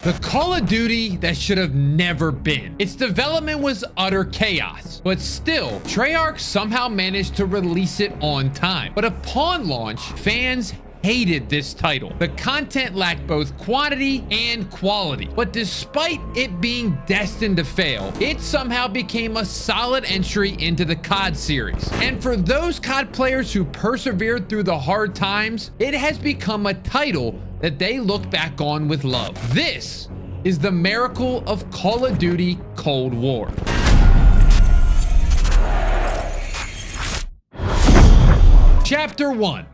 The Call of Duty that should have never been. Its development was utter chaos, but still, Treyarch somehow managed to release it on time. But upon launch, fans hated this title. The content lacked both quantity and quality, but despite it being destined to fail, it somehow became a solid entry into the COD series. And for those COD players who persevered through the hard times, it has become a title that they look back on with love. This is the miracle of Call of Duty Cold War. Chapter 1.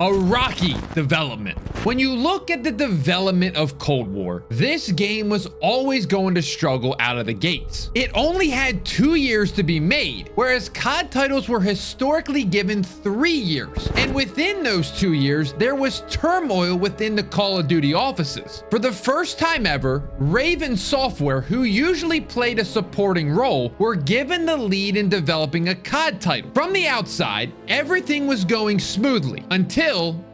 A rocky development. When you look at the development of Cold War, this game was always going to struggle out of the gates. It only had 2 years to be made, whereas COD titles were historically given 3 years. And within those 2 years, there was turmoil within the Call of Duty offices. For the first time ever, Raven Software, who usually played a supporting role, were given the lead in developing a COD title. From the outside, everything was going smoothly until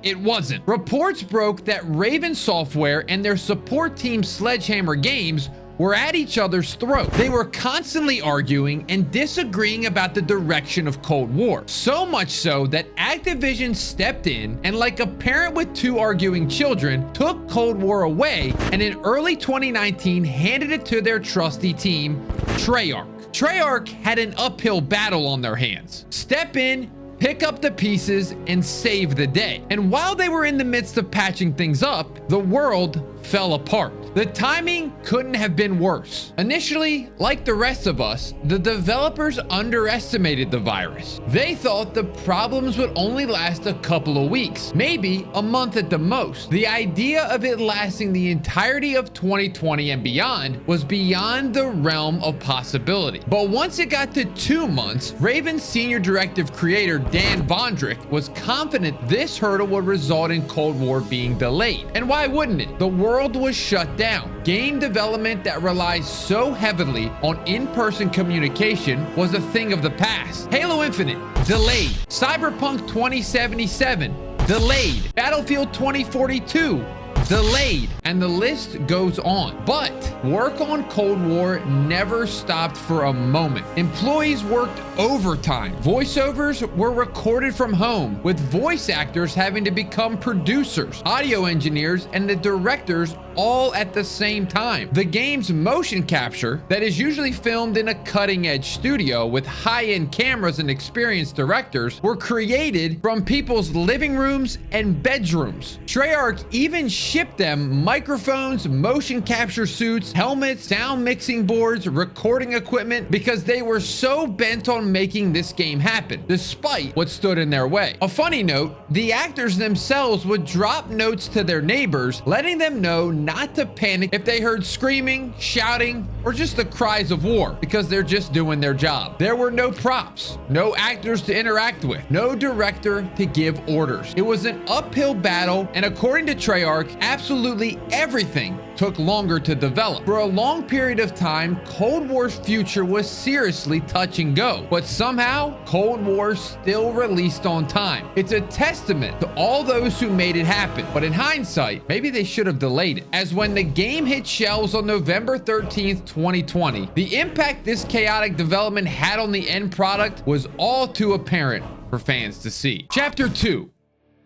it wasn't. Reports broke that Raven Software and their support team Sledgehammer Games were at each other's throat. They were constantly arguing and disagreeing about the direction of Cold War. So much so that Activision stepped in and, like a parent with 2 arguing children, took Cold War away and in early 2019 handed it to their trusty team, Treyarch. Treyarch had an uphill battle on their hands. Step in, pick up the pieces, and save the day. And while they were in the midst of patching things up, the world fell apart. The timing couldn't have been worse. Initially, like the rest of us, the developers underestimated the virus. They thought the problems would only last a couple of weeks, maybe a month at the most. The idea of it lasting the entirety of 2020 and beyond was beyond the realm of possibility. But once it got to 2 months, Raven's senior directive creator Dan Vondrich was confident this hurdle would result in Cold War being delayed. And why wouldn't it? The world was shut down. Game development that relies so heavily on in-person communication was a thing of the past. Halo Infinite, delayed. Cyberpunk 2077, delayed. Battlefield 2042, delayed, and the list goes on. But work on Cold War never stopped for a moment. Employees worked overtime. Voiceovers were recorded from home, with voice actors having to become producers, audio engineers, and the directors all at the same time. The game's motion capture, that is usually filmed in a cutting-edge studio with high-end cameras and experienced directors, were created from people's living rooms and bedrooms. Treyarch even shipped them microphones, motion capture suits, helmets, sound mixing boards, recording equipment, because they were so bent on making this game happen, despite what stood in their way. A funny note, the actors themselves would drop notes to their neighbors, letting them know not to panic if they heard screaming, shouting, or just the cries of war, because they're just doing their job. There were no props, no actors to interact with, no director to give orders. It was an uphill battle, and according to Treyarch, absolutely everything took longer to develop. For a long period of time, Cold War's future was seriously touch and go, but somehow Cold War still released on time. It's a testament to all those who made it happen, but in hindsight, maybe they should have delayed it. As when the game hit shelves on November 13th, 2020, the impact this chaotic development had on the end product was all too apparent for fans to see. Chapter 2.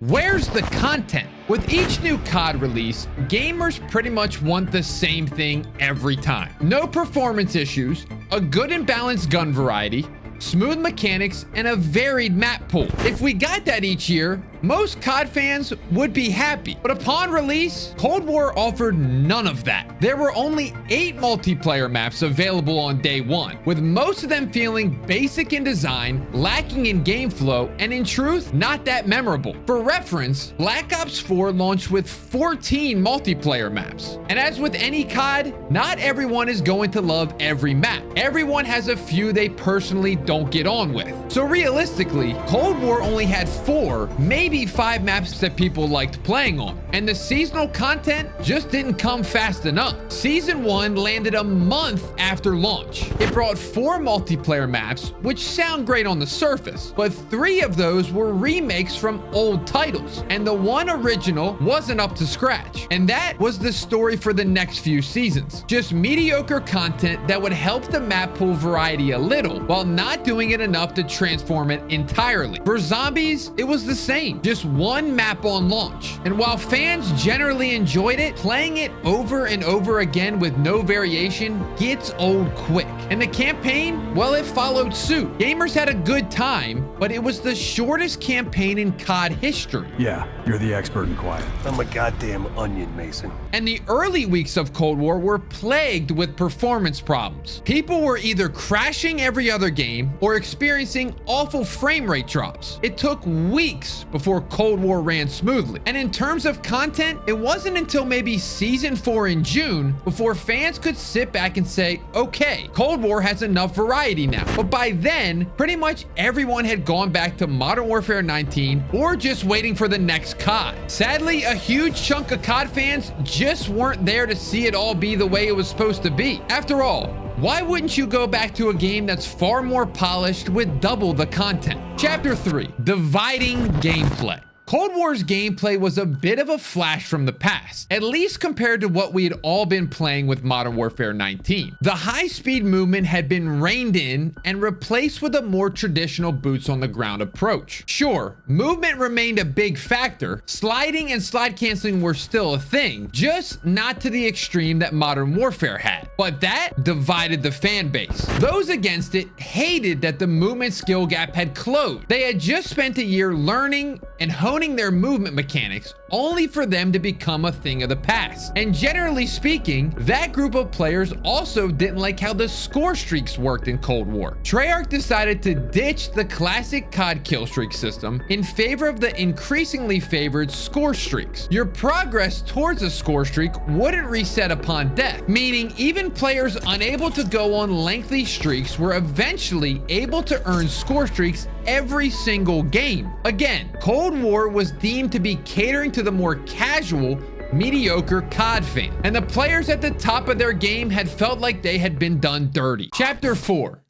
Where's the content? With each new COD release, gamers pretty much want the same thing every time. No performance issues, a good and balanced gun variety, smooth mechanics, and a varied map pool. If we got that each year, most COD fans would be happy. But upon release, Cold War offered none of that. There were only 8 multiplayer maps available on day 1, with most of them feeling basic in design, lacking in game flow, and in truth, not that memorable. For reference, Black Ops 4 launched with 14 multiplayer maps. And as with any COD, not everyone is going to love every map. Everyone has a few they personally don't get on with. So realistically, Cold War only had 4, maybe maybe 5 maps that people liked playing on, and the seasonal content just didn't come fast enough. Season 1 landed a month after launch. It brought 4 multiplayer maps, which sound great on the surface, but 3 of those were remakes from old titles, and the one original wasn't up to scratch. And that was the story for the next few seasons. Just mediocre content that would help the map pool variety a little, while not doing it enough to transform it entirely. For zombies, it was the same, just 1 map on launch. And while fans generally enjoyed it, playing it over and over again with no variation gets old quick. And the campaign, well, it followed suit. Gamers had a good time, but it was the shortest campaign in COD history. Yeah, you're the expert in quiet. I'm a goddamn onion, Mason. And the early weeks of Cold War were plagued with performance problems. People were either crashing every other game or experiencing awful frame rate drops. It took weeks before Cold War ran smoothly. And in terms of content, it wasn't until maybe Season 4 in June before fans could sit back and say, okay, Cold War has enough variety now. But by then, pretty much everyone had gone back to Modern Warfare 19 or just waiting for the next COD. Sadly, a huge chunk of COD fans just weren't there to see it all be the way it was supposed to be. After all, why wouldn't you go back to a game that's far more polished with double the content? Chapter 3, Dividing Gameplay. Cold War's gameplay was a bit of a flash from the past, at least compared to what we had all been playing with Modern Warfare 19. The high-speed movement had been reined in and replaced with a more traditional boots-on-the-ground approach. Sure, movement remained a big factor, sliding and slide canceling were still a thing, just not to the extreme that Modern Warfare had. But that divided the fan base. Those against it hated that the movement skill gap had closed. They had just spent a year learning and honing their movement mechanics, only for them to become a thing of the past. And generally speaking, that group of players also didn't like how the score streaks worked in Cold War. Treyarch decided to ditch the classic COD kill streak system in favor of the increasingly favored score streaks. Your progress towards a score streak wouldn't reset upon death, meaning even players unable to go on lengthy streaks were eventually able to earn score streaks every single game. Again, Cold War was deemed to be catering to the more casual, mediocre COD fan, and the players at the top of their game had felt like they had been done dirty. Chapter 4,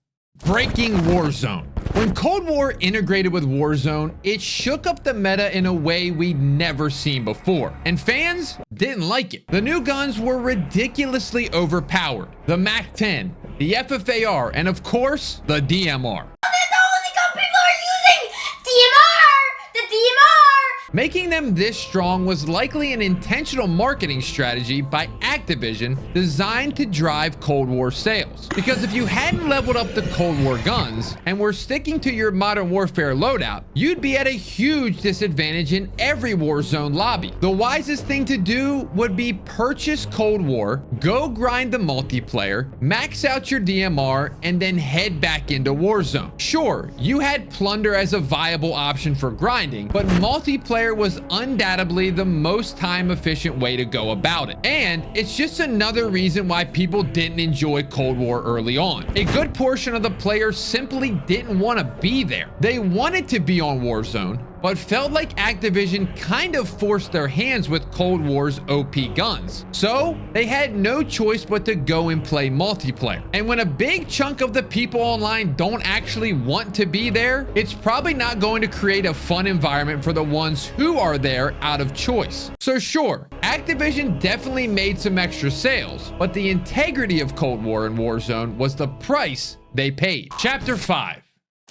Breaking Warzone. When Cold War integrated with Warzone, it shook up the meta in a way we'd never seen before, and fans didn't like it. The new guns were ridiculously overpowered. The MAC-10, the FFAR, and of course, the DMR. Making them this strong was likely an intentional marketing strategy by Activision designed to drive Cold War sales. Because if you hadn't leveled up the Cold War guns and were sticking to your Modern Warfare loadout, you'd be at a huge disadvantage in every Warzone lobby. The wisest thing to do would be purchase Cold War, go grind the multiplayer, max out your DMR, and then head back into Warzone. Sure, you had plunder as a viable option for grinding, but multiplayer was undoubtedly the most time efficient way to go about it. And it's just another reason why people didn't enjoy Cold War early on. A good portion of the players simply didn't want to be there. They wanted to be on Warzone, but felt like Activision kind of forced their hands with Cold War's OP guns. So they had no choice but to go and play multiplayer. And when a big chunk of the people online don't actually want to be there, it's probably not going to create a fun environment for the ones who are there out of choice. So sure, Activision definitely made some extra sales, but the integrity of Cold War and Warzone was the price they paid. Chapter 5.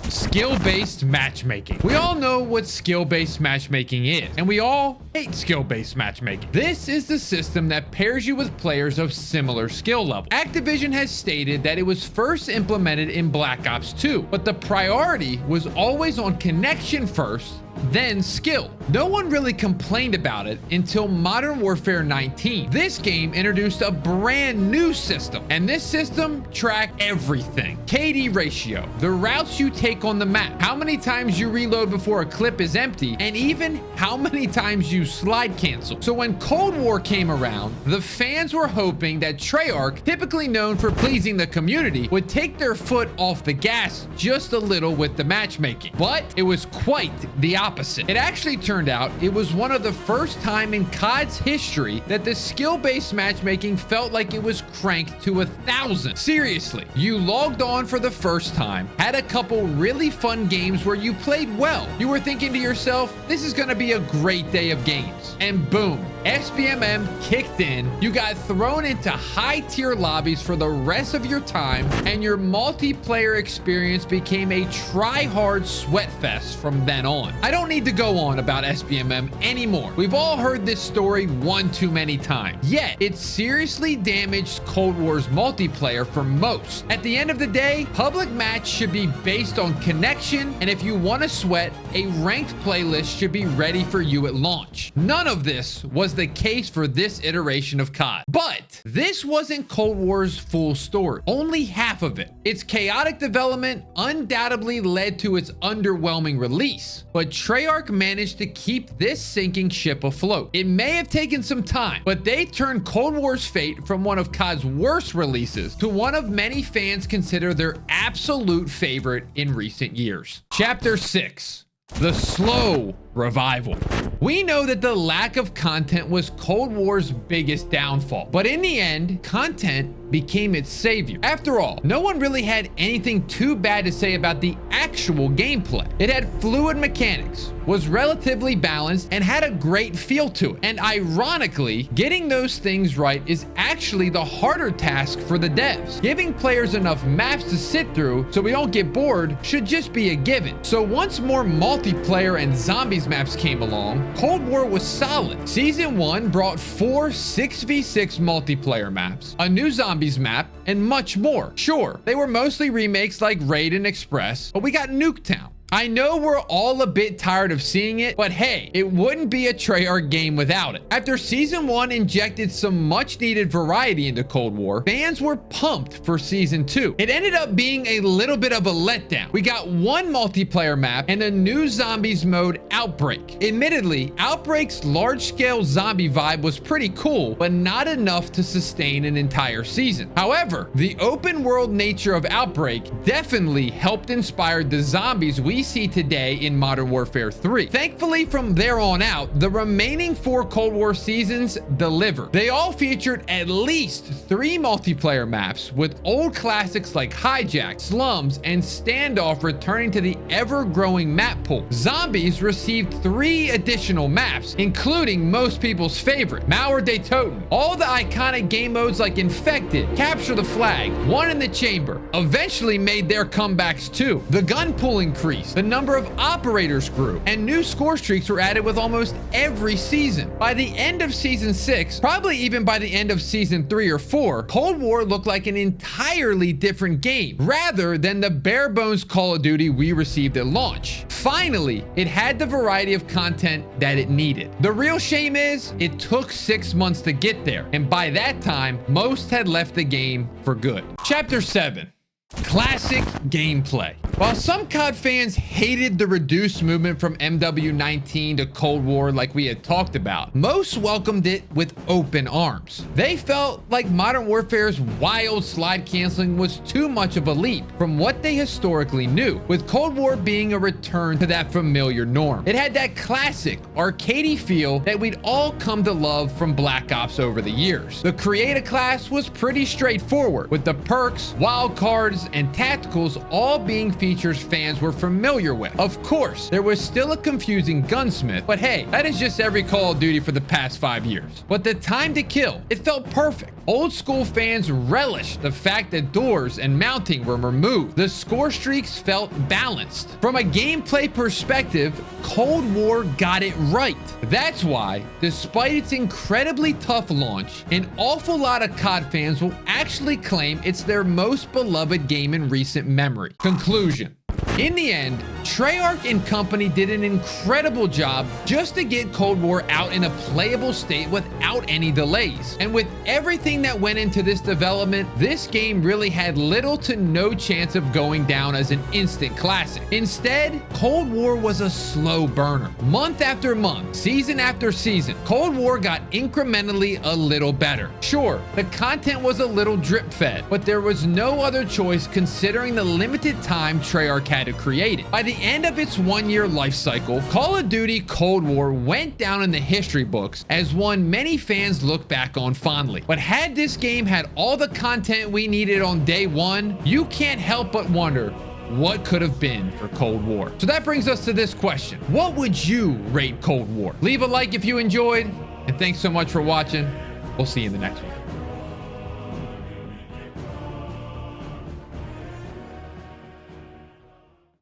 Skill-based matchmaking. We all know what skill-based matchmaking is, and we all hate skill-based matchmaking. This is the system that pairs you with players of similar skill level. Activision has stated that it was first implemented in Black Ops 2, but the priority was always on connection first, then skill. No one really complained about it until Modern Warfare 19. This game introduced a brand new system, and this system tracked everything. KD ratio, the routes you take on the map, how many times you reload before a clip is empty, and even how many times you slide cancel. So when Cold War came around, the fans were hoping that Treyarch, typically known for pleasing the community, would take their foot off the gas just a little with the matchmaking. But it was quite the opposite. opposite. It actually turned out it was one of the first time in COD's history that the skill-based matchmaking felt like it was cranked to 1,000. Seriously, you logged on for the first time, had a couple really fun games where you played well. You were thinking to yourself, this is gonna be a great day of games. And boom, SBMM kicked in, you got thrown into high-tier lobbies for the rest of your time, and your multiplayer experience became a try-hard sweat fest from then on. I don't need to go on about SBMM anymore. We've all heard this story one too many times. Yet, it seriously damaged Cold War's multiplayer for most. At the end of the day, public match should be based on connection, and if you want to sweat, a ranked playlist should be ready for you at launch. None of this was the case for this iteration of COD. But this wasn't Cold War's full story. Only half of it. Its chaotic development undoubtedly led to its underwhelming release, but Treyarch managed to keep this sinking ship afloat. It may have taken some time, but they turned Cold War's fate from one of COD's worst releases to one of many fans consider their absolute favorite in recent years. Chapter 6. The slow revival. We know that the lack of content was Cold War's biggest downfall, but in the end, content became its savior. After all, no one really had anything too bad to say about the actual gameplay. It had fluid mechanics, was relatively balanced, and had a great feel to it. And ironically, getting those things right is actually the harder task for the devs. Giving players enough maps to sit through so we don't get bored should just be a given. So once more multiplayer and zombies maps came along, Cold War was solid. Season 1 brought 4 6v6 multiplayer maps, a new zombies map, and much more. Sure, they were mostly remakes like Raid and Express, but we got Nuketown. I know we're all a bit tired of seeing it, but hey, it wouldn't be a Treyarch game without it. After Season 1 injected some much needed variety into Cold War, fans were pumped for Season 2. It ended up being a little bit of a letdown. We got one multiplayer map and a new zombies mode, Outbreak. Admittedly, Outbreak's large-scale zombie vibe was pretty cool, but not enough to sustain an entire season. However, the open world nature of Outbreak definitely helped inspire the zombies we see today in Modern Warfare 3. Thankfully, from there on out, the remaining 4 Cold War seasons delivered. They all featured at least 3 multiplayer maps, with old classics like Hijack, Slums, and Standoff returning to the ever-growing map pool. Zombies received 3 additional maps, including most people's favorite, Mauer de Toten. All the iconic game modes like Infected, Capture the Flag, One in the Chamber eventually made their comebacks too. The gun pool increased, the number of operators grew, and new score streaks were added with almost every season. By the end of Season 6, probably even by the end of Season 3 or 4, Cold War looked like an entirely different game, rather than the bare-bones Call of Duty we received at launch. Finally, it had the variety of content that it needed. The real shame is, it took 6 months to get there, and by that time, most had left the game for good. Chapter 7. Classic gameplay. While some COD fans hated the reduced movement from MW19 to Cold War like we had talked about, most welcomed it with open arms. They felt like Modern Warfare's wild slide canceling was too much of a leap from what they historically knew, with Cold War being a return to that familiar norm. It had that classic arcadey feel that we'd all come to love from Black Ops over the years. The creator class was pretty straightforward, with the perks, wild cards, and tacticals all being features fans were familiar with. Of course, there was still a confusing gunsmith, but hey, that is just every Call of Duty for the past 5 years. But the time to kill, it felt perfect. Old school fans relished the fact that doors and mounting were removed. The score streaks felt balanced. From a gameplay perspective, Cold War got it right. That's why, despite its incredibly tough launch, an awful lot of COD fans will actually claim it's their most beloved game in recent memory. Conclusion. In the end, Treyarch and company did an incredible job just to get Cold War out in a playable state without any delays. And with everything that went into this development, this game really had little to no chance of going down as an instant classic. Instead, Cold War was a slow burner. Month after month, season after season, Cold War got incrementally a little better. Sure, the content was a little drip-fed, but there was no other choice considering the limited time Treyarch had to create it. By the the end of its 1-year life cycle, Call of Duty Cold War went down in the history books as one many fans look back on fondly. But had this game had all the content we needed on day one, you can't help but wonder what could have been for Cold War. So that brings us to this question. What would you rate Cold War? Leave a like if you enjoyed, and thanks so much for watching. We'll see you in the next one.